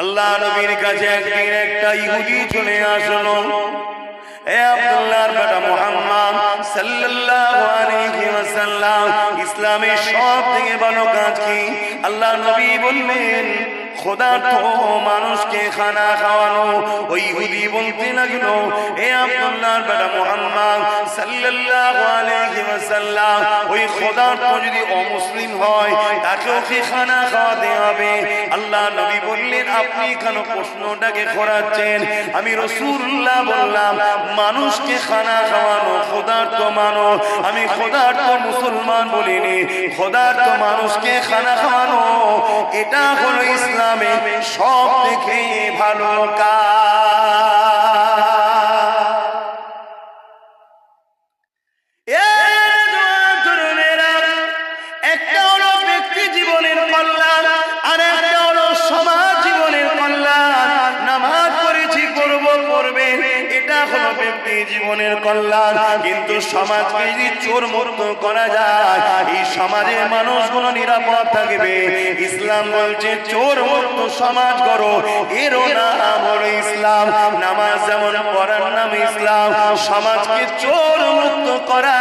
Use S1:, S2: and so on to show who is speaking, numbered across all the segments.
S1: আল্লাহ নবীর কাছে একদিন একটা ইহুদি চলে আসলো। এ আব্দুল্লাহর বেটা মুহাম্মদ সাল্লাল্লাহু আলাইহি ওয়াসাল্লাম, ইসলামের সবথেকে ভালো কাজ কি? আল্লাহ নবী বললেন খোদার্থ মানুষকে খানা খাওয়ানো। ওই ইহুদি বলতে লাগলো, এ আব্দুল্লাহর বেটা মুহাম্মদ সাল্লাল্লাহু আলাইহি ওয়াসাল্লাম, ওই খোদার্থ যদি অমুসলিম হয় তাকেও কি খানা খাওয়াতে হবে? আল্লাহ নবী বললেন, আপনি কেন প্রশ্নটাকে ঘোরাচ্ছেন? আমি রাসূলুল্লাহ বললাম, মানুষকে খানা খাওয়ানো খোদার্থ মানো। আমি খোদার্থ মুসলমান বলিনি, খোদার্থ মানুষকে খানা খাওয়ানো এটা হলো ইসলামে সব থেকে ভালো কাজ। একটা হলো ব্যক্তি জীবনের কল্যাণ, আর একটা হলো সমাজ জীবনের কল্যাণ। নামাজ পড়েছি, পড়বো, পড়বে, এটা হলো ব্যক্তি জীবনের কল্যাণ। কিন্তু সমাজকে যদি চোর মুক্ত করা যায়, এই সমাজের মানুষগুলো নিরাপদ থাকবে। ইসলাম বলছে চোর মুক্ত সমাজ করো, এরও নাম হলো ইসলাম। নামাজ যেমন পড়ার নাম ইসলাম, সমাজকে চোর মুক্ত করা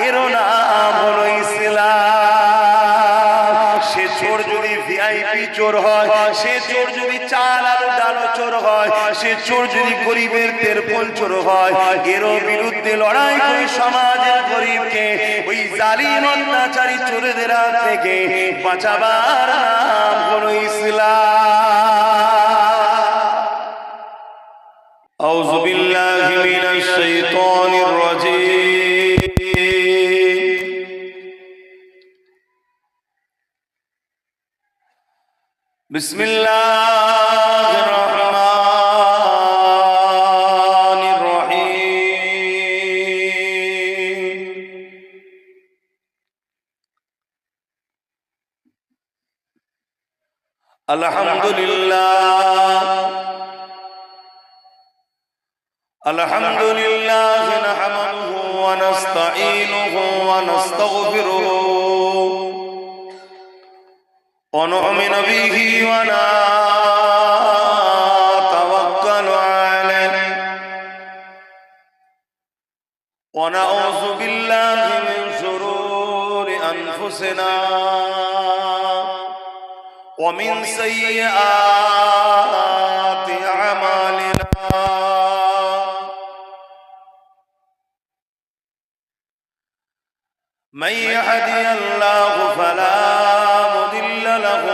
S1: এরও নাম হলো ইসলাম। সে চোর যদি ভিআইপি চোর হয়, সে চোর যদি চাল আলু ডালো চোর হয়, সে চোর যদি গরিবের তেরপল চোর হয়, এরও বিরুদ্ধে লড়াই করে সমাজের গরিবকে ওই জালিম অত্যাচারী চোরদের হাত থেকে বাঁচাবার নাম হলো ইসলাম। আউযু বিল্লাহি মিনাশ শাইতানির রাজীম। বিসমিল্লাহির রহমানির রহিম। আলহামদুলিল্লাহ আলহামদুলিল্লাহ নাহমাদুহু ওয়া নাস্তাঈনুহু ওয়া নাস্তাগফিরুহু ওয়া নু'মিনু বিহি ওয়া নাতাওয়াক্কালু আলাইহি ওয়া নাউযু বিল্লাহি মিন শুরুরি আনফুসিনা ওয়া মিন সাইয়্যাতি আমালিনা। من يهدي الله فلا مضل له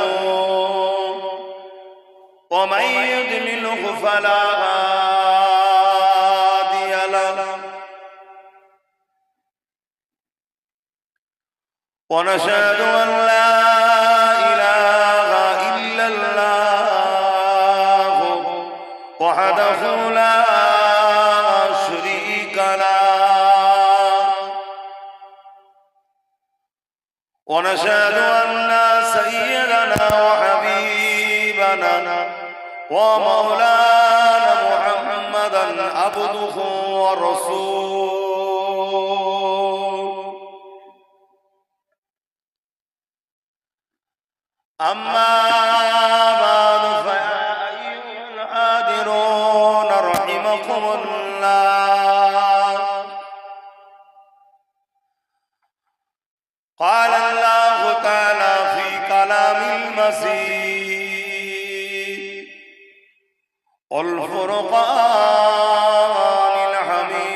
S1: ومن يضلله فلا هادي له. ونشهد أن لا إله إلا الله وحده لا شريك له. ونشهد أن سيدنا وحبيبنا ومولانا محمدا عبده ورسوله. أما بعد فيا أيها الحاضرون رحمكم الله. قال الله تعالى في كلام المسيح والفرقان الحميد.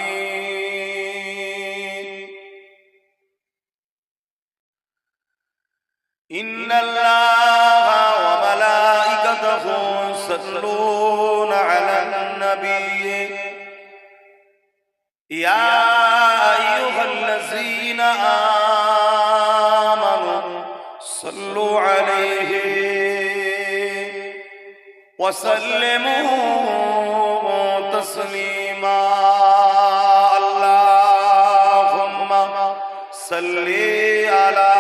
S1: إن الله وملائكته يصلون على النبي يا أيها الذين آمنوا صلوا عليه وسلموا تسليما. اللهم صل على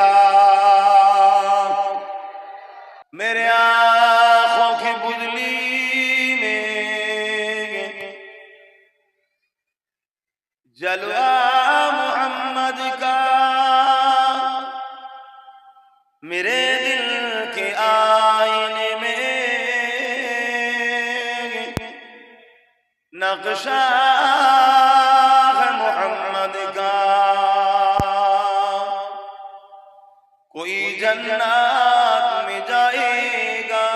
S1: मेरे आँखों की बुझली में जलवा मोहम्मद का, मेरे दिल के आईने में नक्शा है मोहम्मद का, कोई जन्नत में जाएगा,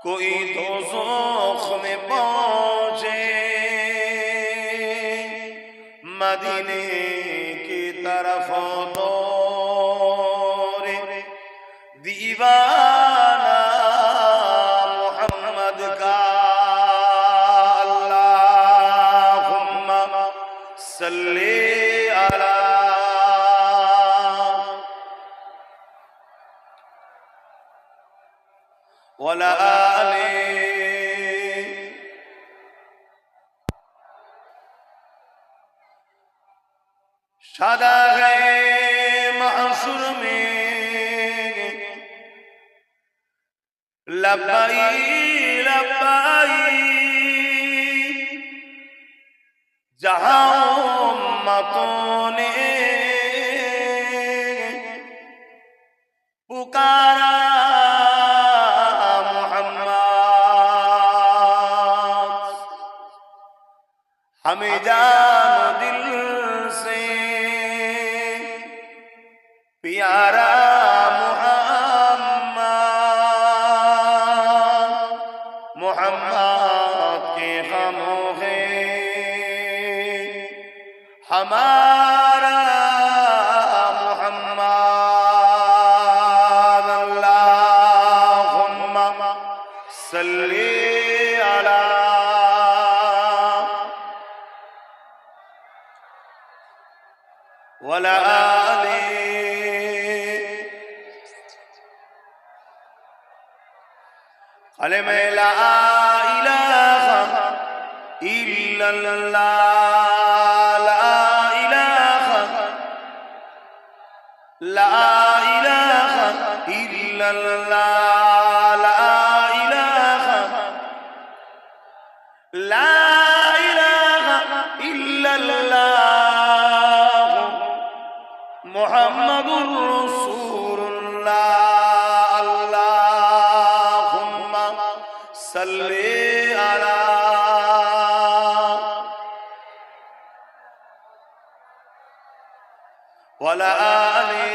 S1: कोई दोज़ख में पहुंचे, मदीने की तरफ दौड़े दीवाना मोहम्मद का। अल्लाहुम्मा सल्ली अला वला आले। शादा है महशुर में लब्बाई लब्बाई, जहां उम्मतों ने पुकारा मोहम्मद, हमें जानो दिल से प्यारा मोहम्मद के खामों है हमारा मोहम्मद। अल्लाहुम्मा सल्ली अला वला आले। कलमे ला इलाहा इल्लल्लाह, ला इलाहा इल्लल्लाह, ला इलाहा इल्लल्लाह मुहम्मदुर रसूलुल्लाह। सल्ले अला वला आले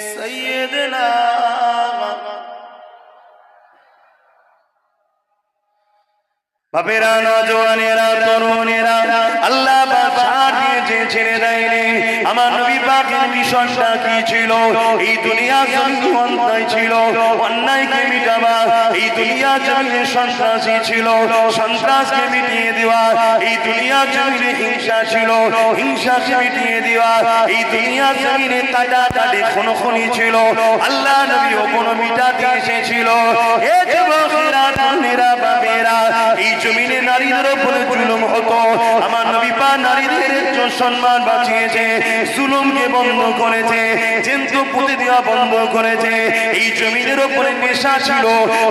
S1: सय्यदना। বাপেরা, নওজওয়ানেরা, তরুণেরা, আল্লাহ পাক পাঠিয়েছে, ছেড়ে দেয়নি। আমার নবী পাকের মিশনটা কি ছিল? এই দুনিয়া জমিনে অন্যায় ছিল, অন্যায়কে মিটাবা। এই দুনিয়া জমিনে সন্ত্রাসী ছিল, সন্ত্রাসকে মিটিয়ে দেওয়া। এই দুনিয়া জমিনে হিংসা ছিল, হিংসাকে মিটিয়ে দেওয়া। এই দুনিয়া জমিনে কাটাকাটি খুনোখুনি ছিল, আল্লাহ নবী ওগুলো মিটাতে এসেছিল। এ যুবকেরা, তরুণেরা, বাপেরা, এই জমিনে নারীদের উপরে জুলুম হতো, আমার নবী পাক নারীদের সম্মান বাঁচিয়েছে, জুলুমকে বন্ধ করেছে, জেনকে পুঁতে দেওয়া বন্ধ করেছে। এই জমিনের উপরে নেশা ছিল,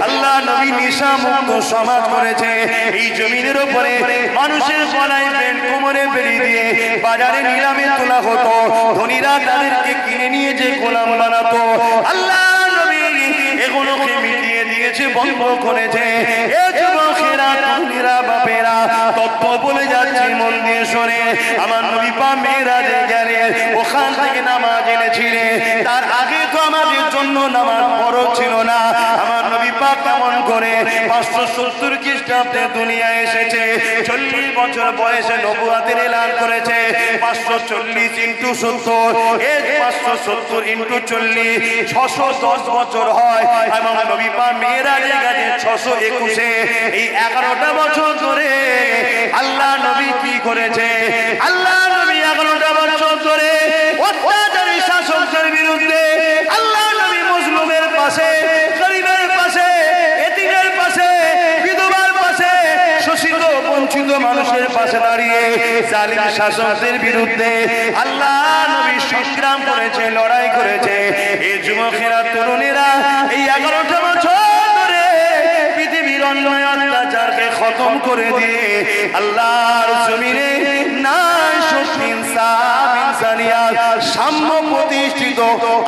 S1: আল্লাহ নবী নেশা মুক্ত সমাজ করেছে। এই জমিনের উপরে মানুষের গলায় বেল্ট কোমরে বেড়ে দিয়ে বাজারে নিলামে তোলা হতো, ধনীরা তাদেরকে কিনে নিয়ে যে গোলাম বানাতো। আল্লাহ নবী এগুলোকে মিটিয়ে দিয়েছে, বন্ধ করেছে। এ যুবকেরা, তরুণেরা, বাপেরা, তত্ত্ব বলে যাচ্ছে, মন দিয়ে শোনে। আমার নবী পাক মেরাজে গেলেন, ওখান থেকে নামাজ এনেছিলেন। তার আগে তো আমাদের জন্য নামাজ ফরজ ছিল না। আমার নবী পাক কেমন করে 570 খ্রিস্টাব্দে দুনিয়ায় এসেছে, 40 বছর বয়সে নবুয়তের এলান করেছে। 540 ইন্টু 70, এই 570 ইন্টু 40 610 বছর হয়। এবং নবী পাক মেরাজে গেছে 621-এ। এই 11টা বছর ধরে আল্লাহ নবী কি করেছে? আল্লাহ নবী 11টা বছর ধরে অত্যাচারী শাসকদের বিরুদ্ধে আল্লাহ নবী মুসলিমের পাশে, গরিবের পাশে, এতিমের পাশে, বিধবার পাশে, শোষিত বঞ্চিত মানুষের পাশে দাঁড়িয়ে জালিম শাসকদের বিরুদ্ধে আল্লাহ নবী সংগ্রাম করেছে, লড়াই করেছে। এই যুবকেরা, তরুণেরা, এই 11টা বছর ধরে পৃথিবীর অন্যায় অত্যাচারকে খতম করে দিয়ে আল্লাহর জমিনে ন্যায়, সত্য, ইনসাফ, ইনসানিয়াত, সাম্য প্রতিষ্ঠিত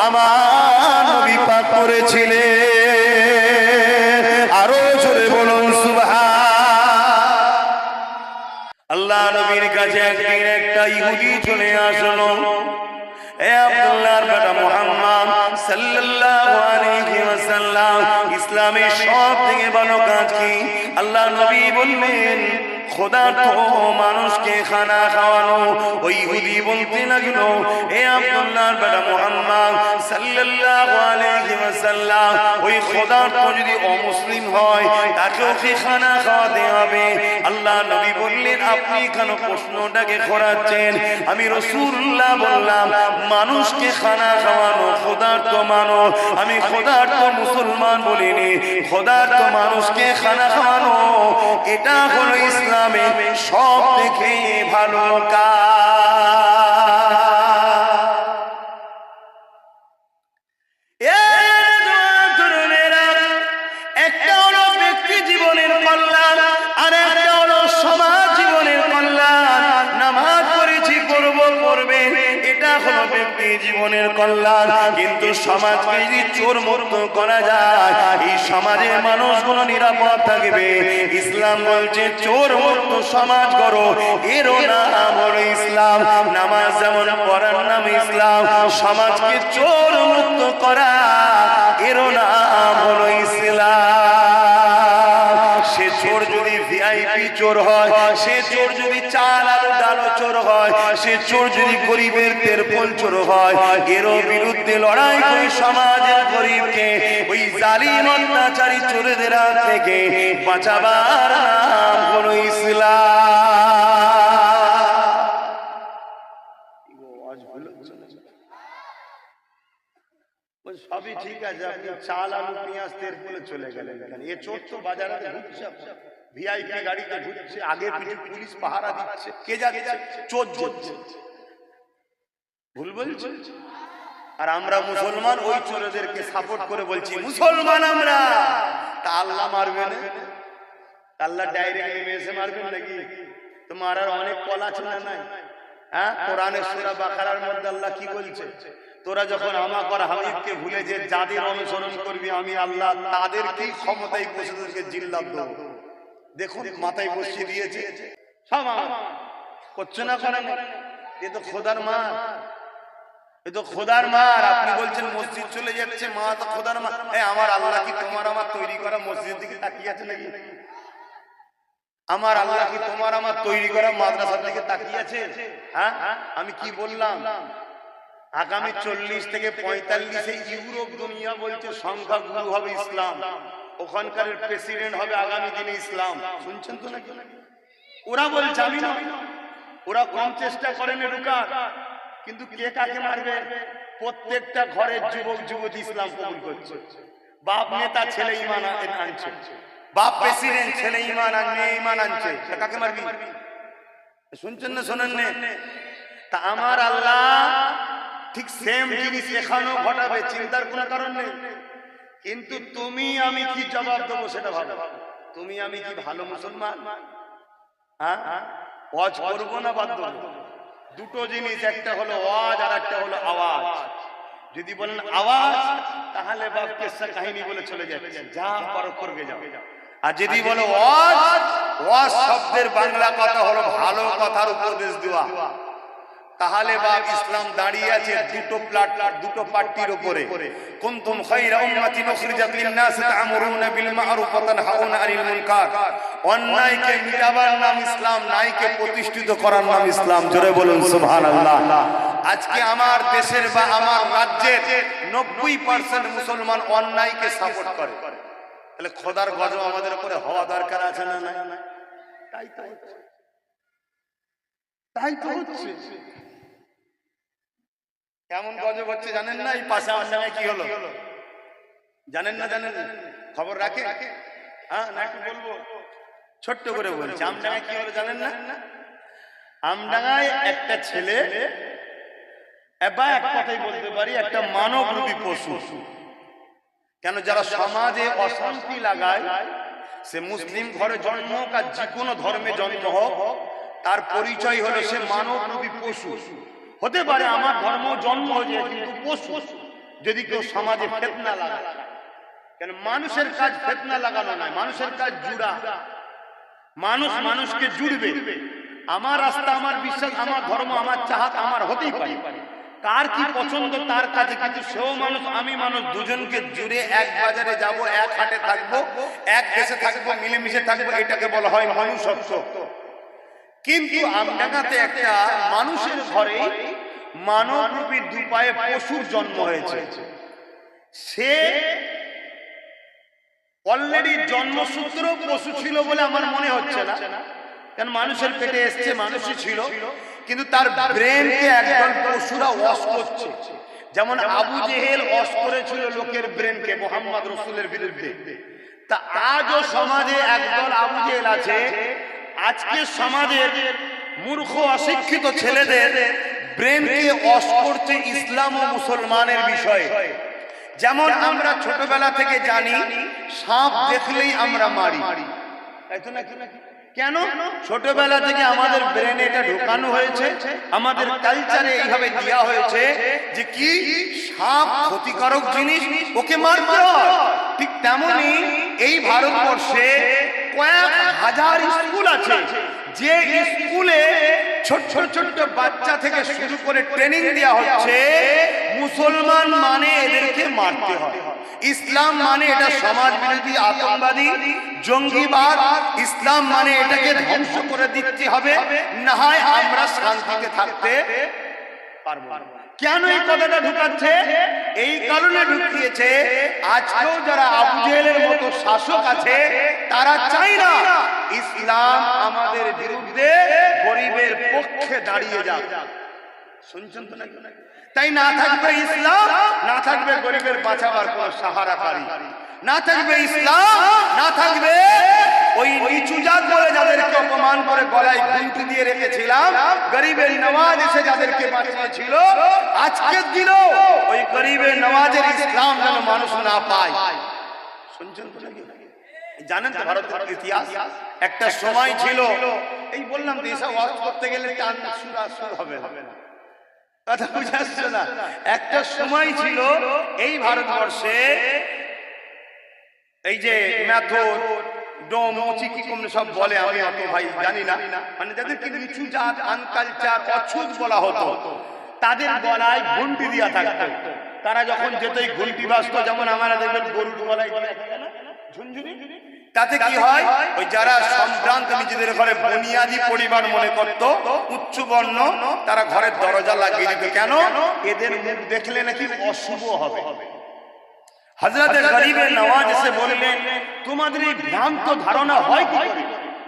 S1: আমার নবী পাক করেছিলেন। আরো জোরে বলুন সুবহান। কাছে একদিন একটা ইহুদি চলে আসলো। এ আব্দুল্লাহর বেটা মুহাম্মদ সাল্লাল্লাহু আলাইহি ওয়াসাল্লাম, ইসলামের সবথেকে বড় কাজ কি? আল্লাহ নবী বললেন খোদার্থ মানুষকে খানা খাওয়ানো। ওই ইহুদি বলতে লাগলো, এ আব্দুল্লাহর বেটা মুহাম্মদ সাল্লাল্লাহু আলাইহি ওয়াসাল্লাম, ওই খোদার্থ যদি অমুসলিম হয় তাকেও কি খানা খাওয়াতে হবে? আল্লাহ নবী বললেন, আপনি কেন প্রশ্নটাকে ঘোরাচ্ছেন? আমি রাসূলুল্লাহ বললাম, মানুষকে খানা খাওয়ানো খোদার্থ মানো। আমি খোদার্থ মুসলমান বলিনি, খোদার্থ মানুষকে খানা খাওয়ানো এটা হলো ইসলামে সব থেকে ভালো একটা হলো ব্যক্তি জীবনের কল্যাণ, আর একটা হলো সমাজ জীবনের কল্যাণ। নামাজ পড়েছি পড়বো পড়বে, এটা হলো ব্যক্তি জীবনের কল্যাণ। কিন্তু সমাজকে যদি চোর মুক্ত করা যায়, এই সমাজের মানুষগুলো নিরাপদ থাকবে। ইসলাম বলছে চোর মুক্ত সমাজ করো, এরও নাম হলো ইসলাম। নামাজ যেমন পড়ার নাম ইসলাম, সমাজকে চোর মুক্ত করা এরও নাম হলো ইসলাম। সে চোর যদি ভিআইপি চোর হয়, সে চোর যদি চাল আলু ডালো চোর হয়, সে চোর যদি গরিবের তেরপল চোর হয়, এরও বিরুদ্ধে লড়াই করে সমাজের গরিবকে ওই জালিম অত্যাচারী চোরদের হাত থেকে বাঁচাবার নাম হলো ইসলাম। সবই ঠিক আছে, আপনি চাল আলু পেঁয়াজ তেল বলে চলে গেলেন কেন? এ চোর তো বাজারে ঘুরছে, ভিআইপি গাড়িতে ঘুরছে, আগে পিছু পুলিশ পাহারা দিচ্ছে, কে যাচ্ছে? চোর যাচ্ছে। ভুল বলছে? আর আমরা মুসলমান ওই চোরদেরকে সাপোর্ট করে বলছি মুসলমান আমরা। তা আল্লাহ মারবে না? আল্লাহ ডাইরেক্ট নেমে এসে মারবেন নাকি? তো মারার অনেক কল আছে না নাই? হ্যাঁ, কোরআনের সূরা বাকারার মধ্যে আল্লাহ কি বলছে? তোরা যখন আমাকে আর হাবিবকে ভুলে যে যাদের অনুসরণ করবি আমি আল্লাহ তাদেরকেই ক্ষমতায় বসে তোদেরকে জিল্লাত দেব। দেখুন মাথায় বসিয়ে দিয়েছে সব আমার করছে না করেন। এ তো খোদার মার, এ তো খোদার মার। আপনি বলছেন মসজিদ চলে যাচ্ছে, মা তো খোদার মার। আমার আল্লাহ কি তোমার আমার তৈরি করা মসজিদ দিকে তাকিয়ে আছে নাকি? আমার আল্লাহ কি তোমার আমার তৈরি করা মাদ্রাসার দিকে তাকিয়ে আছে? হ্যাঁ, আমি কি বললাম? আগামী 40 থেকে 45-এ ইউরোপ দুনিয়া বলছে সংখ্যা গুরু হবে ইসলাম, ওখানকার প্রেসিডেন্ট হবে আগামী দিনে ইসলাম। শুনছেন তো নাকি? ওরা বলছে, আমি না। ওরা কম চেষ্টা করেন রুকার, কিন্তু কে কাকে মারবে? প্রত্যেকটা ঘরের যুবক যুবতী ইসলাম কবুল করছে। বাপ নেতা ছেলে ঈমান আনছে, বাপ প্রেসিডেন্ট ছেলে ঈমান আনছে। কাকে মারবি? শুনছেন না শোনেন না? তা আমার আল্লাহ ঠিক সেম জিনিস এখানেও ঘটাবে, চিন্তার কোনো কারণ নেই। কিন্তু তুমি আমি কি জবাব দেবো সেটা ভাবো। তুমি আমি কি ভালো মুসলমান? হ্যাঁ, ওয়াজ করবো না বাদ দেবো? দুটো জিনিস, একটা হলো ওয়াজ আর একটা হলো আওয়াজ। যদি বলেন আওয়াজ, তাহলে বাপ কেসা কাহিনী বলে চলে যাচ্ছে, যা পারো করবে যাও। আর যদি বলো ওয়াজ, ওয়াজ শব্দের বাংলা কথা হলো ভালো কথার উপদেশ দেওয়া। তাহলে বাপ ইসলাম দাঁড়িয়ে আছে দুটো পার্টির উপরে। কুনতুম খায়রা উম্মাতিন উখরিজাত লিন-নাস তা'মুরুনা বিল মা'রুফ ওয়া তানহাউনা আনিল মুনকার। অন্যায়কে মিটাবার নাম ইসলাম, ন্যায়কে প্রতিষ্ঠিত করার নাম ইসলাম। জোরে বলুন সুবহানাল্লাহ। আজকে আমার দেশের বা আমার রাজ্যের 90% মুসলমান অন্যায়কে সাপোর্ট করে। তাহলে খোদার গজব আমাদের উপরে হওয়া দরকার আছে না? না, তাই তো হচ্ছে। কেমন গজব হচ্ছে জানেন না? এই পাশে আমডাঙ্গায় কি হলো জানেন না? জানেন খবর রাখে? হ্যাঁ, না একটু বলবো, ছোট্ট করে বলছি। আমডাঙ্গায় কি হলো জানেন না? আমডাঙ্গায় একটা ছেলে, বা এক কথাই বলতে পারি একটা মানবরূপী পশু। কেন? যারা সমাজে অশান্তি লাগায়, সে মুসলিম ঘরে জন্ম হোক আর যে কোনো ধর্মে জন্ম হোক, তার পরিচয় হলো সে মানবরূপী পশু। হতে পারে আমার ধর্ম জন্ম হয়েছে, কিন্তু পশু। যদি কেউ সমাজে ফিতনা লাগায়, কেন? মানুষের কাজ ফিতনা লাগানো নয়, মানুষের কাজ জুড়া। মানুষ মানুষকে জুড়বে, আমার রাস্তা, আমার বিশ্বাস, আমার ধর্ম, আমার চাহাত আমার হতেই পারে, কার কি পছন্দ তার কাছে, কিন্তু সেও মানুষ আমি মানুষ, দুজনকে জুড়ে এক বাজারে যাব, এক হাটে থাকবো, এক দেশে থাকবো, মিলেমিশে থাকবো, এটাকে বলা হয় মনুষ্যত্ব। কিন্তু আমডাঙ্গাতে একটা মানুষের ঘরে মানবরূপী দুপায়ে পশুর জন্ম হয়েছে। সে অলরেডি জন্মসূত্র পশু ছিল বলে আমার মনে হচ্ছে না, কারণ মানুষের পেটে এসছে, মানুষই ছিল, কিন্তু তার ব্রেনকে একদল পশুরা ওয়াশ করছে। যেমন আবু জেহেল ওয়াশ করেছিল লোকের ব্রেনকে মুহাম্মদ রাসূলের বিরুদ্ধে, তা আজও সমাজে একদল আবু জেহেল আছে। আজকে সমাজের মূর্খ অশিক্ষিত ছেলেদের ব্রেনকে ওয়াশ করছে ইসলাম ও মুসলমানের বিষয়ে। যেমন আমরা ছোটবেলা থেকে জানি সাপ দেখলেই আমরা মারি, তাই তো নাকি? কেন? ছোটবেলা থেকে আমাদের ব্রেনে এটা ঢোকানো হয়েছে, আমাদের কালচারে এইভাবে দেওয়া হয়েছে যে কি সাপ ক্ষতিকারক জিনিস, ওকে মারতে হয়। ঠিক তেমনি এই ভারতবর্ষে কয়েক হাজার স্কুল আছে, যে স্কুলে ছোট্ট ছোট্ট বাচ্চা থেকে শুরু করে ট্রেনিং দেওয়া হচ্ছে মুসলমান মানে এদেরকে মারতে হয়, ইসলাম মানে এটা সমাজ বিরোধী আতঙ্কবাদী জঙ্গিবাদ, ইসলাম মানে এটাকে ধ্বংস করে দিতে হবে, না হয় আমরা শান্তিতে থাকতে পারবো না। কেন এই কথাটা ঢুকাচ্ছে? এই কারণে ঢুকিয়েছে, আজকেও যারা আবু জেহেলের মতো শাসক আছে তারা চায় না ইসলাম আমাদের বিরুদ্ধে গরিবের পক্ষে দাঁড়িয়ে যাক। শুনছেন তো নাকি? তাই না থাকবে ইসলাম, না থাকবে গরিবের বাঁচাবার কোন সাহারাকারী, না থাকবে ইসলাম, না থাকবে ওই নিচু জাত বলে যাদেরকে অপমান করে গলায় ঘুঁটি দিয়ে রেখেছিলাম, গরিবের নওয়াজ এসে যাদেরকে বাঁচিয়েছিল, আজকের দিনও ওই গরিবের নওয়াজের ইসলাম যেন মানুষ না পায়। শুনছেন তো নাকি? জানেন তো ভারতের ইতিহাস, একটা সময় ছিল, এই বললাম তো এসব ওয়াজ করতে গেলে টান সুর হবে না, কথা বুঝে আসছে না? একটা সময় ছিল এই ভারতবর্ষে এই যে মেথড ডোম মুচিকি কোন সব বলে, আমি অত ভাই জানি না, মানে যাদেরকে নিচু জাত আনকালচার অছুত বলা হতো, তাদের গলায় ঘন্টি দিয়া থাকতো। তারা যখন যেত এই ঘন্টি বাজতো, যেমন আমরা দেখবেন গরুর গলায় দিয়া থাকে না ঝুনঝুনি, তাতে কি হয়, ওই যারা সম্ভ্রান্ত নিজেদের ঘরে বুনিয়াদি পরিবার মনে করত, উচ্চ বর্ণ, তারা ঘরের দরজা লাগিয়ে দিত। কেন? এদের মুখ দেখলে নাকি অশুভ হবে। হযরতে গরিবে নওয়াজ এসে বললেন, তোমাদের এই ভ্রান্ত ধারণা হয় কি করে?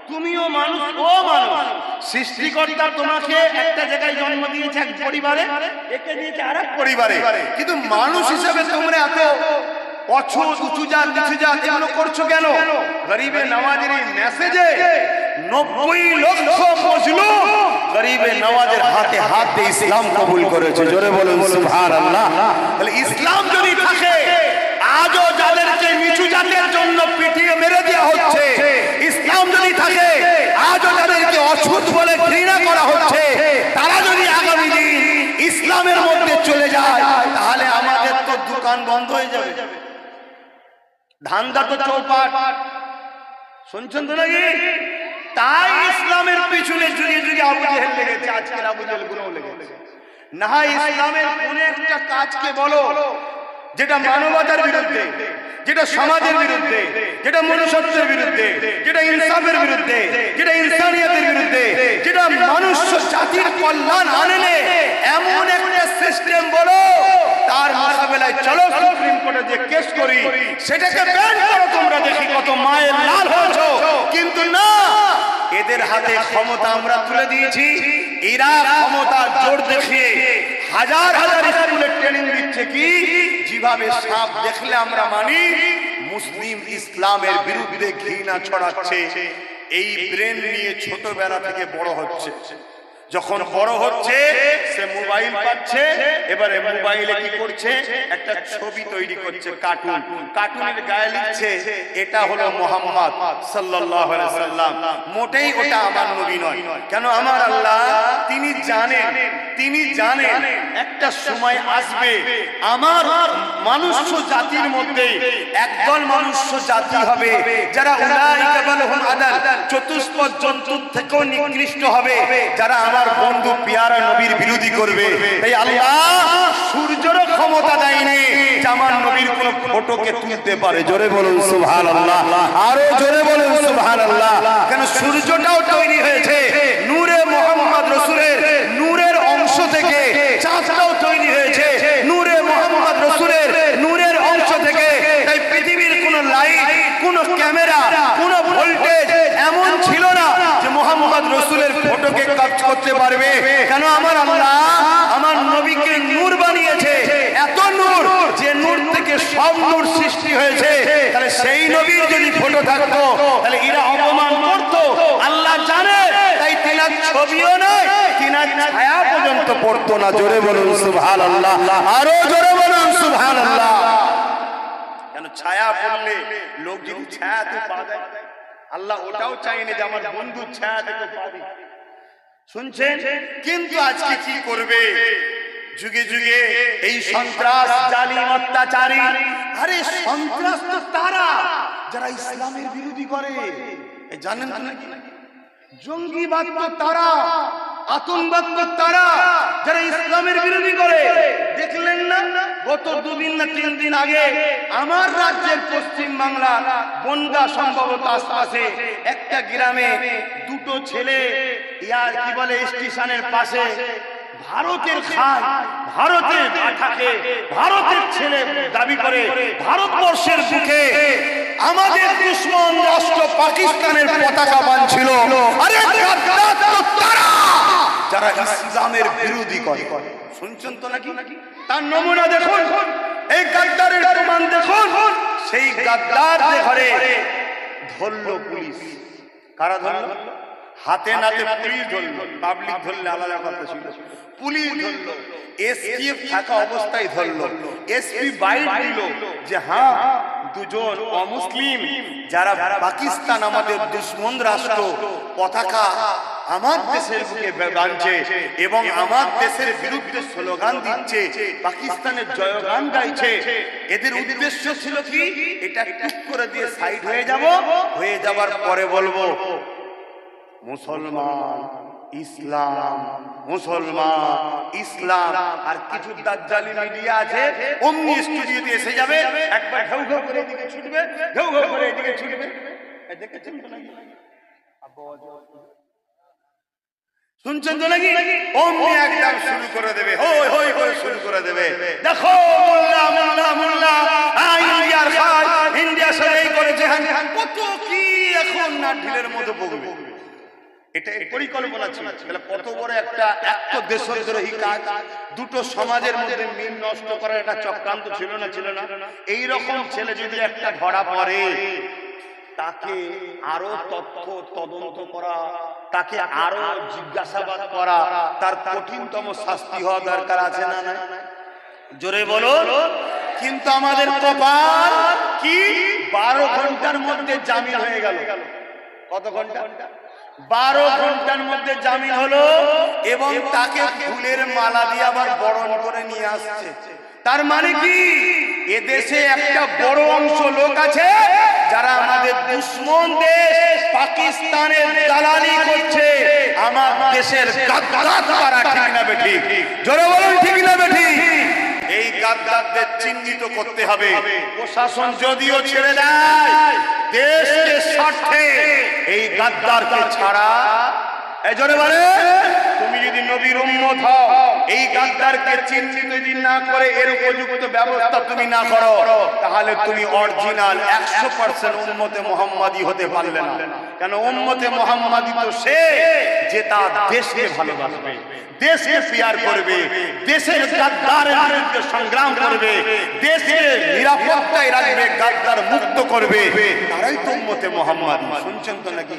S1: তুমিও মানুষ, ও মানুষ, সৃষ্টিকর্তা তোমাকে একটা জায়গায় জন্ম দিয়েছে এক পরিবারে, একে দিয়েছে আরেক পরিবারে, কিন্তু মানুষ হিসেবে তোমরা এত অছুত উঁচু জাত নিচু জাত এগুলো করছো কেন? গরিবে নওয়াজের এই মেসেজে 90 লক্ষ মজলুম গরিবে নওয়াজের হাতে হাতে ইসলাম কবুল করেছে। জোরে বলুন সুবহানাল্লাহ। তাহলে ইসলাম যদি থাকে, আজও যাদেরকে নিচু জাতের জন্য পিটিয়ে মেরে দেওয়া হচ্ছে, ইসলাম যদি থাকে, আজও যাদেরকে অছুত বলে ঘৃণা করা হচ্ছে, তারা যদি আগামী দিন ইসলামের মধ্যে চলে যায়, তাহলে আমাদের তো দোকান বন্ধ হয়ে যাবে, ধান্দা তো চৌপাট। শুনছেন তো নাকি? তাই ইসলামের পিছনে যুগে যুগে আবু জেহেল লেগেছে, আজকের আবু জেহেল গুলো লেগেছে। না হয় ইসলামের কোন একটা কাজকে বলো যেটা মানবতার বিরুদ্ধে, যেটা সমাজের বিরুদ্ধে, যেটা মনুষ্যত্বের বিরুদ্ধে, যেটা ইনসাফের বিরুদ্ধে, যেটা ইনসানিয়তের বিরুদ্ধে, যেটা মানুষ জাতির কল্যাণ আনে, এমন একটা সিস্টেম বলো, তার মোকাবেলায় চলো সুপ্রিম কোর্টে যে কেস করি, সেটাকে ব্যান করো, তোমরা দেখি কত মায়ের লাল হয়েছো। কিন্তু না, এদের হাতে ক্ষমতা আমরা তুলে দিয়েছি, এরা ক্ষমতা জোর দেখিয়ে হাজার হাজার স্কুলে ট্রেনিং দিচ্ছে কি, যেভাবে সাপ দেখলে আমরা মানি, মুসলিম ইসলামের বিরুদ্ধে ঘৃণা ছড়াচ্ছে। এই ব্রেন নিয়ে ছোটবেলা থেকে বড় হচ্ছে। যখন বড় হচ্ছে সে মোবাইল পাচ্ছে, এবারে মোবাইলে কি করছে, একটা ছবি তৈরি করছে, কার্টুনের গায়ে লিখছে এটা হলো মুহাম্মদ সাল্লাল্লাহু আলাইহি সাল্লাম। মোটেই ওটা আমার নবী নয়। কেন? আমার আল্লাহ তিনি জানেন একটা সময় আসবে আমার মনুষ্য জাতির মধ্যে একদল মনুষ্য জাতি হবে যারা উলাইকা বালহুম আদাল, চতুষ্পদ জন্তুর থেকেও নিকৃষ্ট হবে, যারা আমার বন্ধু পিয়ারা নবীর বিরোধী করবে। তাই আল্লাহ সূর্যেরও ক্ষমতা দেয়নি যে আমার নবীর কোন ফটোকে তুলতে পারে। জোরে বলুন সুবহানাল্লাহ, আরো জোরে বলুন সুবহানাল্লাহ। কেন? সূর্যটাও তৈরি হয়েছে নূরে মুহাম্মদ রাসূলের নূরের অংশ থেকে, চাঁদটাও তৈরি হয়েছে নূরে মুহাম্মদ রাসূলের নূরের অংশ থেকে। তাই পৃথিবীর কোন লাইট, কোন ক্যামেরা, কোন ভোল্টেজ এমন ছিল না যে মুহাম্মদ রাসূলের ফটোকে ক্যাপচার করতে পারবে। কেন? আমার আল্লাহ আমার নবীকে নূর বানিয়েছে, এত নূর যে নূর থেকে সব নূর সৃষ্টি হয়েছে। তাহলে সেই নবীর যদি ফটো থাকতো তাহলে এরা অপমান করতো, আল্লাহ জানে। তাই তিনার ছবিও নয়, তিনার ছায়া পর্যন্ত পড়তো না। জোরে বলুন সুবহানাল্লাহ, আরো জোরে বলুন সুবহানাল্লাহ। কেন? ছায়া পড়লে লোক যদি ছায়াতে পা দেয়, আল্লাহ ওটাও চাইনি যে আমার বন্ধুর ছায়া থেকে পা দিই। শুনছেন? কিন্তু আজকে কি করবে? যুগে যুগে এই সন্ত্রাস, জালিম, অত্যাচারী। আরে সন্ত্রাস তো তারা যারা ইসলামের বিরোধী করে, জানেন তো নাকি? জঙ্গিবাদ তো তারা, আতঙ্কবাদ তো তারা যারা ইসলামের বিরোধী করে। দেখলেন না গত 2 দিন না 3 দিন আগে আমার রাজ্যের পশ্চিম বাংলা বনগা সম্ভবত আশপাশে একটা গ্রামে দুটো ছেলে কি বলে স্টেশনের পাশে ভারতের খায়, ভারতের পাঠাকে ভারতের ছেলে দাবি করে ভারতবর্ষের বুকে আমাদের দুশমন রাষ্ট্র পাকিস্তানের পতাকা বাঁধছিল। আরে তারা যারা ইসলামের বিরোধী করে। শুনছেন তো নাকি? তার নমুনা দেখুন, এই গাদ্দারের প্রমাণ দেখুন। সেই গাদ্দার ঘরে ধরলো পুলিশ। কারা ধরলো? হাতে নাতে পুলিশ ধরলো। পাবলিক ধরলে আলাদা কথা ছিল, পুলিশ ধরলো। এসপিএফ থাকা অবস্থায় ধরলো। এসপি বাইট দিল যে হ্যাঁ, দুজন অমুসলিম যারা পাকিস্তান আমাদের দুশমন রাষ্ট্র পতাকা আমার দেশের বুকে বাঁধছে এবং আমার দেশের বিরুদ্ধে স্লোগান দিচ্ছে, পাকিস্তানের জয়গান গাইছে, এদের উদ্দেশ্য ছিল কি এটা টুক করে দিয়ে সাইড হয়ে যাব, হয়ে যাবার পরে বলবো মুসলমান ইসলাম, মুসলমান ইসলাম। আর কিছু দাজ্জালি মিডিয়া আছে অমনি স্টুডিওতে এসে যাবে, একবার ঘেউ ঘেউ করে এদিকে ছুটবে, ঘেউ ঘেউ করে এদিকে ছুটবে। দেখেছেন তো নাকি? শুনছেন তো নাকি? অমনি একদম শুরু করে দেবে, হই হই করে শুরু করে দেবে। দেখো মোল্লা মোল্লা মোল্লা ইন্ডিয়ার খায়, ইন্ডিয়া সবাই করেছে, কত কি এখন না ঢিলের মতো বলবে। এটা পরিকল্পনা ছিল। কত বড় একটা দেশদ্রোহী কাজ, দুটো সমাজের মধ্যে মিল নষ্ট করার একটা চক্রান্ত ছিল না? ছিল না? এইরকম ছেলে যদি একটা ধরা পড়ে, তাকে আরো তথ্য তদন্ত করা, তাকে আরো জিজ্ঞাসাবাদ করা, তার কঠিনতম শাস্তি হওয়া দরকার আছে না? না? জোরে বলো। কিন্তু আমাদের কপাল কি, 12 ঘন্টার মধ্যে জামিন হয়ে গেল। কত ঘন্টা? 12 ঘন্টার মধ্যে জামিন হলো এবং তাকে ফুলের মালা দিয়ে আবার বরণ করে নিয়ে আসছে। তার মানে কি, এদেশে একটা বড় অংশ লোক আছে যারা আমাদের দুশমন দেশ পাকিস্তানের দালালি করছে, আমার দেশের গাদ্দার করা। ঠিক না বেঠিক? জোরে বলুন ঠিক না বেঠিক? এই গাদ্দারদের চিহ্নিত করতে হবে। প্রশাসন যদিও ছেড়ে দেয়, দেশের স্বার্থে এই গাদ্দারকে ছাড়া। এই জোরে বলে, তুমি যদি নবীর উম্মত হও, এই গাদ্দারকে চিহ্নিত যদি না করে এর উপযুক্ত ব্যবস্থা তুমি না করো, তাহলে তুমি অরিজিনাল 100% উম্মতে মুহাম্মাদি হতে পারলে না। কেন? উম্মতে মুহাম্মাদি তো সে যে তার দেশকে ভালোবাসবে, দেশকে পিয়ার করবে, দেশের গাদ্দারের বিরুদ্ধে সংগ্রাম করবে, দেশের নিরাপত্তায় রাখবে, গাদ্দার মুক্ত করবে, তারাই তো উম্মতে মুহাম্মাদি। শুনছেন তো নাকি?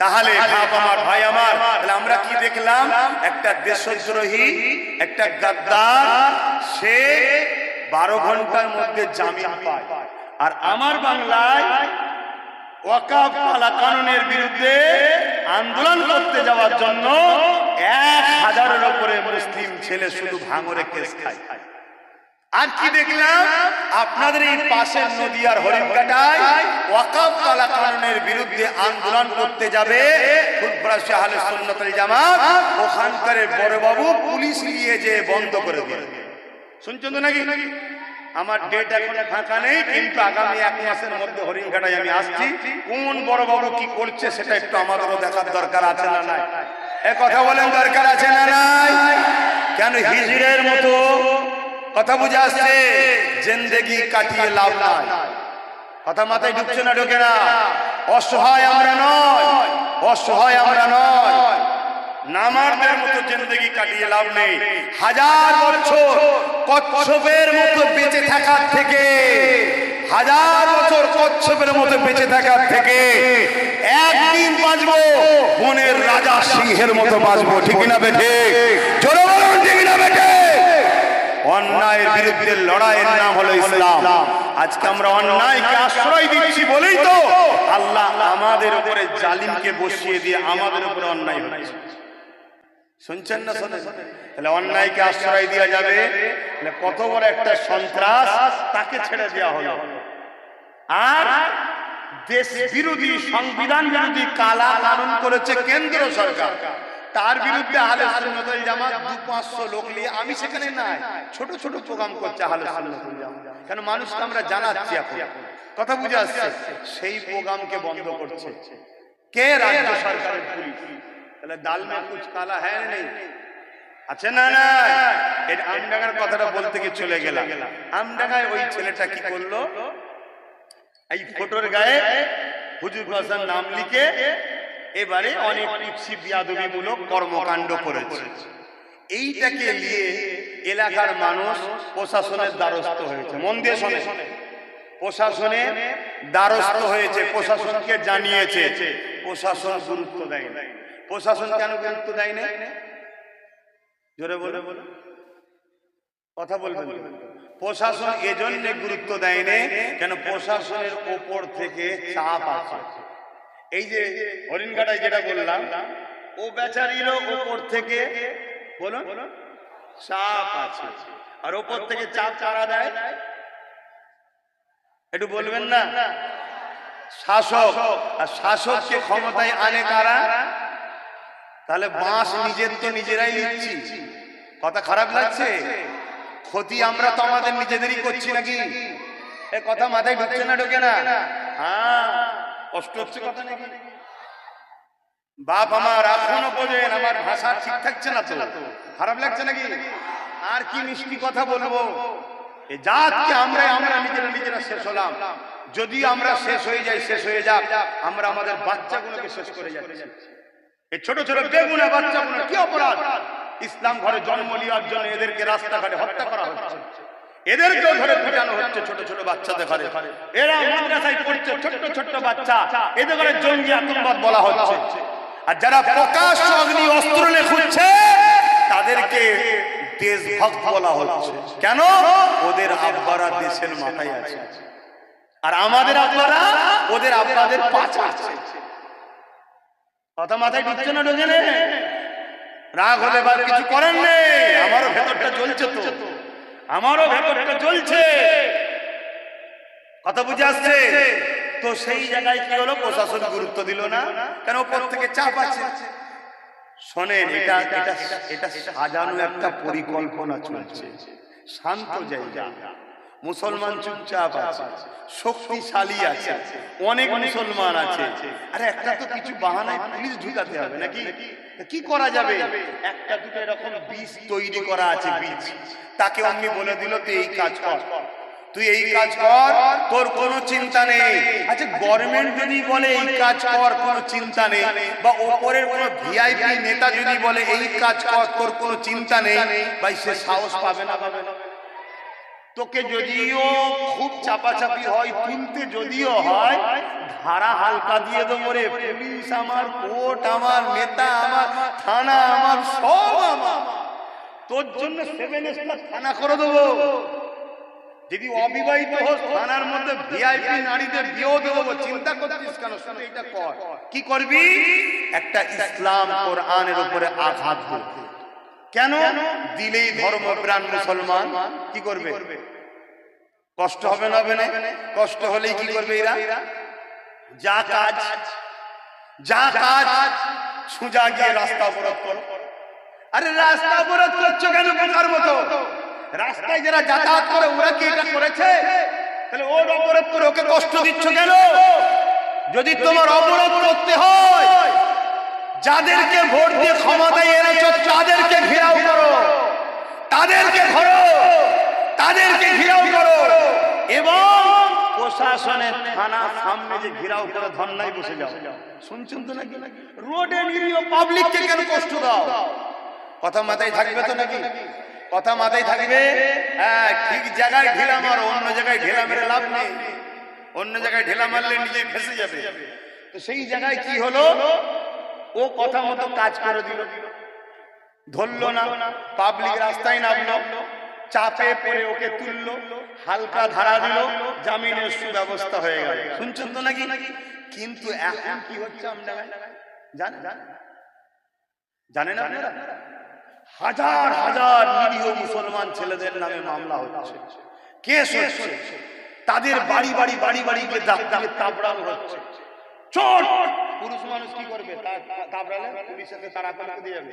S1: তাহলে বাপ আমার, ভাই আমার, আমরা কি দেখলাম? একটা দেশদ্রোহী, একটা গাদ্দার, সে 12 ঘন্টার মধ্যে জামিন পায়। আর আমার বাংলায় ওয়াকফ কালা কানুনের বিরুদ্ধে আন্দোলন করতে যাওয়ার জন্য 1000-এর উপরে মুসলিম ছেলে শুধু ভাঙরে কেস খায়। আর কি দেখলাম, আপনাদের এই পাশের নদিয়ার হরিণঘাটায় ওয়াকফ কালা কানুনের বিরুদ্ধে আন্দোলন করতে যাবে ফুটবরাশি আহলে সুন্নাত ওয়াল জামাত, ওখানকার বড় বাবু পুলিশ নিয়ে যে বন্ধ করে দিল। শুনছেন তো নাকি? আমার ডেট এখন ফাঁকা নেই, কিন্তু আগামী 1 মাসের মধ্যে হরিণঘাটায় আমি আসছি। কোন বড় বাবু কি করছে সেটা একটু আমাদেরও দেখার দরকার আছে না নাই? এ কথা বলেন, দরকার আছে না নাই? কেন হিজড়ের মতো কথা বুঝে আসছে, জিন্দেগি কাটিয়ে লাভ নাই। কথা মাথায় ঢুকছে না? ঢোকে না? অসহায় আমরা নয়, অসহায় আমরা নয়। নামারদের মতো জিন্দেগি কাটিয়ে লাভ নেই। 1000 বছর কচ্ছপের মতো বেঁচে থাকার থেকে, 1000 বছর কচ্ছপের মতো বেঁচে থাকার থেকে একদিন বাঁচবো বনের রাজা সিংহের মতো বাঁচবো। ঠিক না বেঠে? জোরে বলুন, ঠিক না বেঠে? অন্যায়ের বিরুদ্ধে লড়াইয়ের নাম হলো ইসলাম। আজকে আমরা অন্যায়কে আশ্রয় দিচ্ছি বলেই তো আল্লাহ আমাদের উপরে জালিমকে বসিয়ে দিয়ে আমাদের উপরে অন্যায় হচ্ছে। শুনছেন না? শোনেন? তাহলে অন্যায়কে আশ্রয় দেওয়া যাবে? কত বড় একটা সন্ত্রাস, তাকে ছেড়ে দেওয়া হলো। আর দেশ বিরোধী, সংবিধান বিরোধী কালা কানুন করেছে কেন্দ্র সরকার, তার বিরুদ্ধে আহলে সুন্নাত ওয়াল জামাত 200-500 লোক নিয়ে, আমি সেখানে নাই, ছোট ছোট প্রোগ্রাম করছে আহলে সুন্নাত ওয়াল জামাত। কেন? মানুষকে আমরা জানাচ্ছি এখন, কথা বুঝে আসছে। সেই প্রোগ্রামকে বন্ধ করছে কে? রাজ্য সরকারের পুলিশ। তাহলে দাল মে কুছ কালা হ্যাঁ নেই আছে না? না। এর আমডাঙ্গার কথাটা বলতে গিয়ে চলে গেলাম। আমডাঙ্গায় ওই ছেলেটা কি করলো, এই ফটোর গায়ে হুজুর হাসান নাম লিখে এবারে অনেক কুৎসি বিয়াদবিমূলক কর্মকাণ্ড করেছে। এইটাকে নিয়ে এলাকার মানুষ প্রশাসনের দ্বারস্থ হয়েছে। মন দিয়ে শোনে, প্রশাসনের দ্বারস্থ হয়েছে, প্রশাসনকে জানিয়েছে। প্রশাসন গুরুত্ব দেয় না। প্রশাসন কেন গুরুত্ব দেয় না? জোরে বলে কথা বলবেন। প্রশাসন এজন্য গুরুত্ব দেয় না, কেন? প্রশাসনের ওপর থেকে চাপ আছে। এই যে হরিণঘাটায় যেটা বললাম, ও বেচারিরও ওপর থেকে বলুন চাপ আছে। আর ওপর থেকে চাপ কারা দেয় একটু বলবেন না? শাসক। আর শাসককে ক্ষমতায় আনে কারা? তাহলে বাঁশ নিজের তো নিজেরাই নিচ্ছি। কথা খারাপ লাগছে? ক্ষতি আমরা তো আমাদের নিজেদেরই করছি নাকি? এ কথা মাথায় ঢুকছে না? ঢোকে না? হ্যাঁ, কষ্ট হচ্ছে কথা নাকি? বাপ আমার এখনো বোঝেন, আমার ভাষা ঠিক থাকছে না তো? খারাপ লাগছে নাকি? আর কি মিষ্টি কথা বলবো। এই জাতকে আমরা নিজেরা শেষ হলাম। যদি আমরা শেষ হয়ে যাই, শেষ হয়ে যাক, আমরা আমাদের বাচ্চাগুলোকে শেষ করে যাচ্ছি। এই ছোট ছোট বেগুনা বাচ্চাগুলো কি অপরাধ? ইসলাম ঘরে জন্ম নেওয়ার জন্য এদেরকে রাস্তাঘাটে হত্যা করা হচ্ছে, এদেরকেও ধরে পিটানো হচ্ছে। ছোট ছোট বাচ্চাদের ঘরে, এরা মাদ্রাসায় পড়ছে, ছোট্ট ছোট্ট বাচ্চা, এদের ঘরে জঙ্গি আতঙ্কবাদ বলা হচ্ছে। আর যারা প্রকাশ্য অগ্নি অস্ত্র নিয়ে ঘুরছে তাদেরকে দেশভক্ত বলা হচ্ছে। কেন? ওদের আব্বারা দেশের মাথায় আছে, আর আমাদের আব্বারা ওদের আব্বাদের পাশে আছে। কথা মাথায় ঢুকছে না? ঢোকে না? রাগ হলে বার কিছু করেন নেই। আমারও ভেতরটা জ্বলছে, তো আমারও ভেতরটা জ্বলছে। কথা বুঝে আসছে তো? সেই জায়গায় কি হলো? প্রশাসন গুরুত্ব দিল না, কেন? ওপর থেকে চাপ আছে। শোনেন, এটা সাজানো একটা পরিকল্পনা চলছে। শান্ত জায়গা, মুসলমান চুপচাপ আছে, শক্তিশালী আছে, অনেক মুসলমান আছে। আরে একটা তো কিছু বাহানায় পুলিশ ঢুকাতে হবে নাকি? কি করা যাবে? একটা দুটো এরকম বীজ তৈরি করা আছে, বীজ। তাকে অমনি বলে দিল তুই এই কাজ কর, তুই এই কাজ কর, তোর কোনো চিন্তা নেই। আচ্ছা, গভর্নমেন্ট যদি বলে এই কাজ কর, কোনো চিন্তা নেই, বা ওপরের কোনো ভিআইপি নেতা যদি বলে এই কাজ কর, তোর কোনো চিন্তা নেই, ভাই সে সাহস পাবে না? পাবে না? তোকে যদিও খুব চাপাচাপি হয়, তুলতে যদিও হয়, ভাড়া হালকা দিয়ে দেবো রে, পুলিশ আমার, কোর্ট আমার, নেতা আমার, থানা আমার, সব আমার। তোর জন্য 7 স্টার থানা করে দেবো। যদি অবিবাহিত হোস থানার মধ্যে ভিআইপি নারীদের বিয়েও দেবো। চিন্তা করছিস কেন? শুধু এটা কর। কি করবি? একটা ইসলাম কোরআনের উপরে আঘাত করবে। কেন? দিলেই ধর্মপ্রাণ মুসলমান কি করবে? কষ্ট হবে না? হবে না? কষ্ট হলেই কি করবে এরা? যা কাজ সোজা গিয়ে রাস্তা অবরোধ করো। আরে রাস্তা অবরোধ করছো কেন বোকার মতো? রাস্তায় যারা যাতায়াত করে ওরা কি এটা করেছে? তাহলে ওর অবরোধ করে ওকে কষ্ট দিচ্ছ কেন? যদি তোমার অবরোধ করতে হয়, যাদেরকে ভোট দিয়ে ক্ষমতায় এনেছো তাদেরকে ঘেরাও করো, তাদেরকে ধরো, তাদেরকে ঘেরাও করো। এবং প্রশাসনের থানা সামনে যে ঘেরাও করে ধর্নায় বসে যাও। শুনছেন তো নাকি? রোডে নিরীহ পাবলিককে কেন কষ্ট দাও? কথা মাথায় থাকবে তো নাকি? কথা মাথায় থাকবে। হ্যাঁ, ঠিক জায়গায় ঢেলা মারো, অন্য জায়গায় ঢেলা মেরে লাভ নেই। অন্য জায়গায় ঢেলা মারলে নিজে ফেসে যাবে। তো সেই জায়গায় কি হলো? ও কথা মতো কাজ করে দিল, ধরলো না, পাবলিক রাস্তায় নামলো, চাপে পড়ে ওকে তুললো, হালকা ধারা দিল, জামিনের সুব্যবস্থা হয়ে গেল। শুনছেন তো নাকি? কিন্তু এখন কি হচ্ছে আমরা জানেন আপনারা? হাজার হাজার নিরীহ মুসলমান ছেলেদের নামে মামলা হচ্ছে, কেস হচ্ছে, তাদের বাড়ি বাড়ি বাড়ি বাড়ি গিয়ে তাবড়ানো হচ্ছে। চোর পুরুষ মানুষ কি করবে? তাবড়ালে পুলিশকে তারা করে দিয়ে যাবে,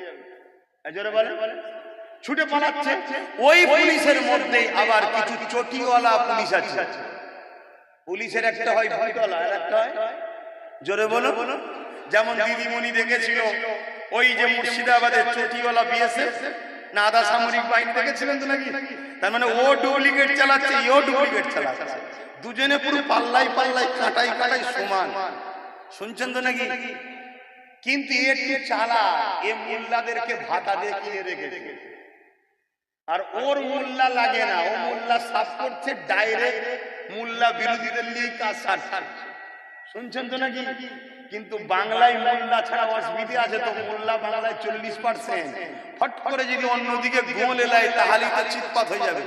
S1: জোরে বলে ছুটে পালাচ্ছে। ওই পুলিশের মধ্যে আবার কিছু চটিওয়ালা পুলিশ আছে। পুলিশের একটা হয় ভুটওয়ালা, আর একটা হয় জোরে বলো। যেমন দিদিমণি দেখেছিল ওই যে মুর্শিদাবাদের চটিওয়ালা বিএসএফ না আধা সামরিক বাহিনী দেখেছিলেন তো নাকি? তার মানে ও ডুপ্লিকেট চালাচ্ছে, ও ডুপ্লিকেট চালাচ্ছে, দুজনে পুরো পাল্লাই পাল্লাই কাটাই কাটাই সমান। শুনছেন তো নাকি? কিন্তু একটু চালা, এ মোল্লাদেরকে ভাতা দিয়ে কিনে রেখেছে। আর ওর মোল্লা লাগে না, ও মোল্লা সাফ করছে ডাইরেক্ট মোল্লা বিরোধীদের নিয়ে কাজ সারছে। শুনছেন তো নাকি? কিন্তু বাংলায় মোল্লা ছাড়া অসুবিধে আছে তো। মোল্লা বাংলায় 40%। ফট করে যদি অন্যদিকে গোল এলায় তাহলেই তো চিৎপাত হয়ে যাবে।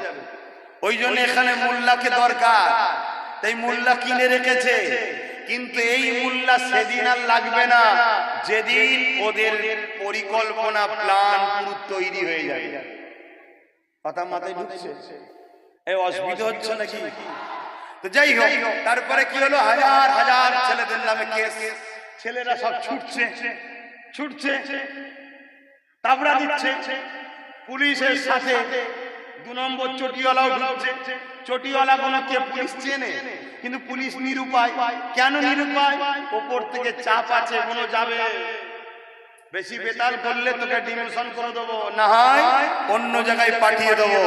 S1: ওই জন্য এখানে মোল্লাকে দরকার, তাই মোল্লা কিনে রেখেছে। কিন্তু এই মোল্লা সেদিন আর লাগবে না যেদিন ওদের পরিকল্পনা প্ল্যান পুরো তৈরি হয়ে যাবে। কথা মাথায় ঢুকছে? এই অসুবিধা হচ্ছে নাকি? তো যাই হোক, তারপরে কি হলো? হাজার হাজার ছেলেদের নামে কেস। ছেলেরা সব ছুটছে, তাবড়া দিচ্ছে। পুলিশের সাথে 2 নম্বর চটিওয়ালাও ঢুকছে। চটিওয়ালা কোনো কে পুলিশ চেনে, কিন্তু পুলিশ নিরুপায়। কেন নিরুপায়? ওপর থেকে চাপ আছে, কোনো যাবে বেশি বেতাল করলে তোকে ডিমিশন করে দেবো, না হয় অন্য জায়গায় পাঠিয়ে দেবো।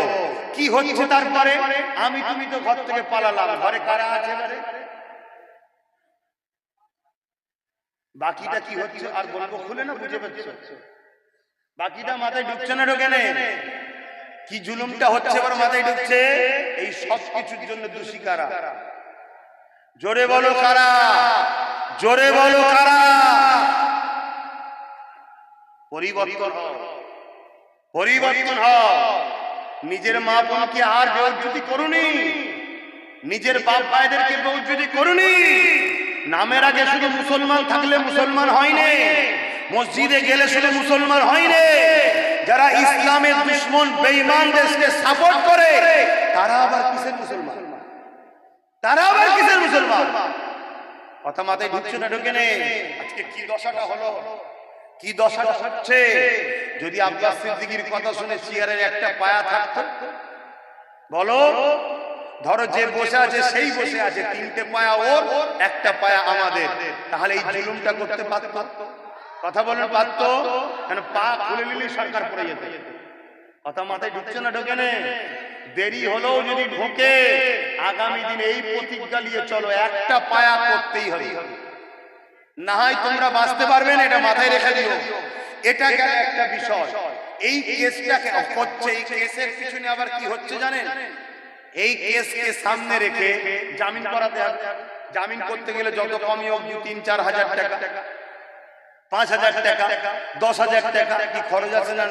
S1: কি হচ্ছে তারপরে? আমি তুমি তো ঘর থেকে পালালাম, ঘরে কারা আছে? বাকিটা কি হচ্ছে আর গল্প খুলে না বুঝে পাচ্ছ? বাকিটা মাথায় ঢুকছে না? ঢোকে না? কি জুলুমটা হচ্ছে এবার মাথায় ঢুকছে। এই সব কিছুর জন্য দোষী কারা? জোরে বলো কারা? জোরে বলো কারা? পরিবর্তন হও। নিজের মা বোনকে আর বেইজ্জতি করুনি, নিজের বাপ ভাইদেরকে বেইজ্জতি করুনি। নামের আগে শুধু মুসলমান থাকলে মুসলমান হয়নি, মসজিদে গেলে শুধু মুসলমান হয়নি। যারা ইসলামের দুশমন বেঈমান দেশকে সাপোর্ট করে তারা আবার কিসের মুসলমান? তারা আবার কিসের মুসলমান? কথা মাথায় ঢুকছে না? ঢোকে নেই? আজকে কি দশাটা হলো, কি দশাটা হচ্ছে? যদি আব্বাস সিদ্দিকীর কথা শুনে চেয়ারের একটা পায়া থাকতো, বলো, ধরো যে বসে আছে সেই বসে আছে, 3টে পায়া ওর, একটা পায়া আমাদের, তাহলে এই জুলুমটা করতে পারতো? কথা বলেন পারতো? কেন পা খুলে নিলে সরকার পড়ে যেত। কথা মাথায় ঢুকছে না? ঢোকে নেই? দেরি হলেও যদি ঢোকে, আগামী দিনে এই প্রতিজ্ঞা নিয়ে চলো, একটা পায়া করতেই হবে, না হয় তোমরা বাঁচতে পারবে না। এটা মাথায় রেখে দিও। এটা গেল একটা বিষয়। এই কেসটাকে হচ্ছে, এই কেসের পিছনে আবার কি হচ্ছে জানেন? এই কেসকে সামনে রেখে জামিন করাতে হবে। জামিন করতে গেলে যত কমই হোক 2-3-4 হাজার টাকা, 5,000 টাকা, 10,000 টাকা কি খরচ আছে না?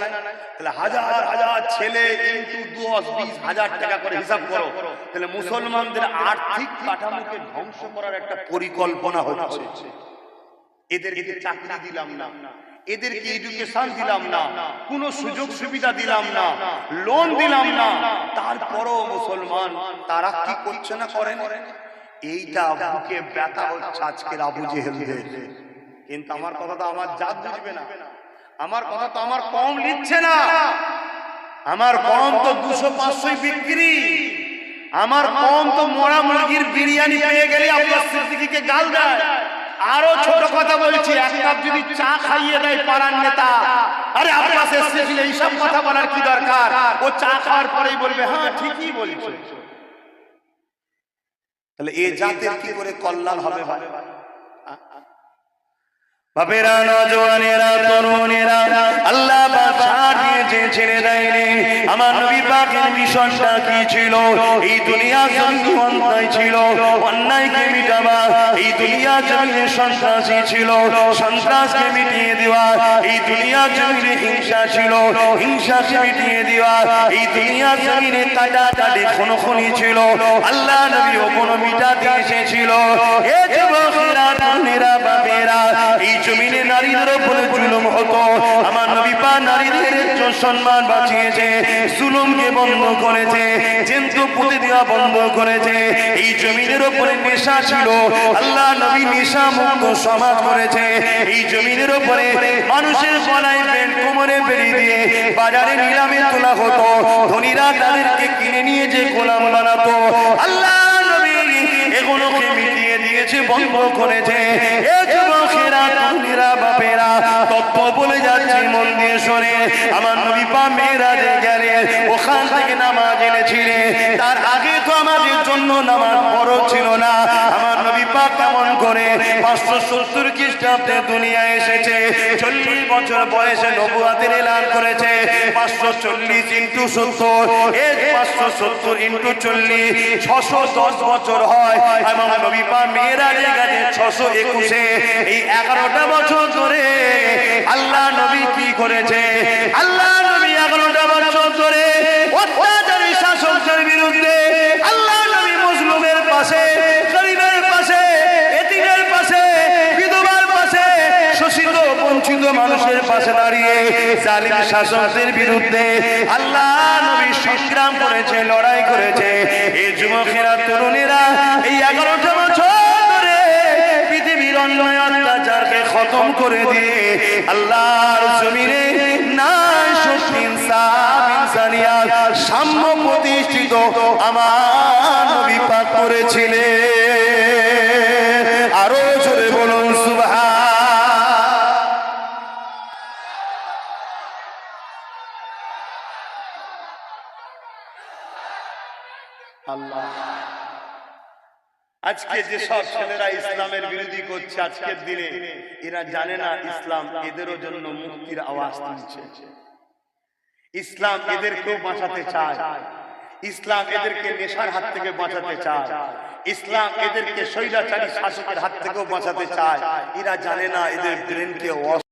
S1: তাহলে হাজার হাজার ছেলে ইনটু 10-20 হাজার টাকা করে হিসাব করো। তাহলে মুসলমানদের আর্থিক কাঠামোকে ধ্বংস করার একটা পরিকল্পনা হচ্ছে। এদেরকে চাকরি দিলাম না, এদেরকে এডুকেশন দিলাম না, কোনো সুযোগ সুবিধা দিলাম না, লোন দিলাম না, তারপরও মুসলমান তারা কি করছে না করেন? এইটা বুকে ব্যথা হচ্ছে আজকের আবু জেহেলদের। কিন্তু আমার কথা তো আমার জাত বুঝবে না, আমার কথা তো আমার কম নিচ্ছে না, আমার কম তো 200-500 বিক্রি, আমার কম তো মরা মুরগির বিরিয়ানি পেয়ে গেলে আব্বাস সিদ্দিকীকে গাল দেয়। আরো ছোট কথা বলছি, এক কাপ যদি চা খাইয়ে দেয় পাড়ার নেতা, আরে আব্বাস সিদ্দিকী এইসব কথা বলার কি দরকার? ও চা খাওয়ার পরেই বলবে হ্যাঁ ঠিকই বলছে। তাহলে এই জাতের কি করে কল্যাণ হবে? বাপেরা, নওজওয়ানেরা, তরুণেরা, আল্লাহ পাক দিয়েছে ছেড়ে দেয়নি। আমার নবী পাকের মিশনটা কি ছিল? এই দুনিয়া জমিনে অন্যায় ছিল, অন্যায়কে মিটাবা। এই দুনিয়া জমিনে সন্ত্রাসী ছিল, সন্ত্রাসকে মিটিয়ে দেওয়া। এই দুনিয়া জমিনে হিংসা ছিল, হিংসাকে মিটিয়ে দেওয়া। এই দুনিয়া জমিনে কাটাকাটি খুনোখুনি ছিল, আল্লাহ নবী ওগুলো মিটাতে এসেছিল। এ যুবকেরা, তরুণেরা, বাপেরা, এই জমিনে নারীদের উপরে জুলুম হতো, আমার নবী পাক নারীদের সম্মান বাঁচিয়েছে, জুলুমকে বন্ধ করেছে, জেন্তু পুঁতে দেওয়া বন্ধ করেছে। এই জমিনের উপরে নেশা ছিল, আল্লাহ নবী নেশা মুক্ত সমাজ করেছে। এই জমিনের উপরে মানুষের গলায় বেল্ট কোমরে বেড়ে দিয়ে বাজারে নিলামে তোলা হতো, ধনীরা তাদেরকে কিনে নিয়ে যে গোলাম বানাতো। আল্লাহ নবী এগুলোকে মিটিয়ে দিয়েছে, বন্ধ করেছে। এ যুবকেরা, তরুণেরা, বাপেরা, তত্ত্ব বলে যাচ্ছে মন দিয়ে শোনে। আমার নবী পাক মেরাজে গেলেন, ওখান থেকে নামাজ এনেছিলেন। তার আগে তো আমাদের জন্য নামাজ ফরজ ছিল না। আমার নবী পাক কেমন করে 570 খ্রিস্টাব্দে দুনিয়া এসেছে, 40 বছর বয়সে নবুয়তের এলান করেছে। 540 ইন্টু 70, 570 ইন্টু 40, 610 বছর হয়। আমার নবী পাক মেরাজে গেছে 621-এ। এই 11টা বছর ধরে আল্লাহ নবী কি করেছে? আল্লাহ নবী 11টা বছর ধরে অত্যাচারী শাসকদের বিরুদ্ধে আল্লাহ নবী মুসলিমের পাশে, গরিবের পাশে, এতিমের পাশে, বিধবার পাশে, শোষিত বঞ্চিত মানুষের পাশে দাঁড়িয়ে জালিম শাসকদের বিরুদ্ধে আল্লাহ নবী সংগ্রাম করেছে, লড়াই করেছে। এই যুবকেরা, তরুণেরা, এই 11টা বছর ধরে পৃথিবীর অন্যায় অত্যাচারকে খতম করে দিয়ে আল্লাহর জমিনে ন্যায়, সত্য, ইনসাফ, ইনসানিয়াত, সাম্য প্রতিষ্ঠিত আমার নবী পাক করেছিলেন। আরো জোরে বলুন সুবহান আল্লাহ। আজকে যে সব ছেলেরা ইসলামের বিরোধী করছে আজকের দিনে, এরা জানে না ইসলাম এদেরও জন্য মুক্তির আওয়াজ তুলছে। ইসলাম এদেরকেও বাঁচাতে চায়, ইসলাম এদেরকে নেশার হাত থেকে বাঁচাতে চায়, ইসলাম এদেরকে স্বৈরাচারী শাসকের হাত থেকেও বাঁচাতে চায়। এরা জানে না এদের ব্রেনকে ওয়াশ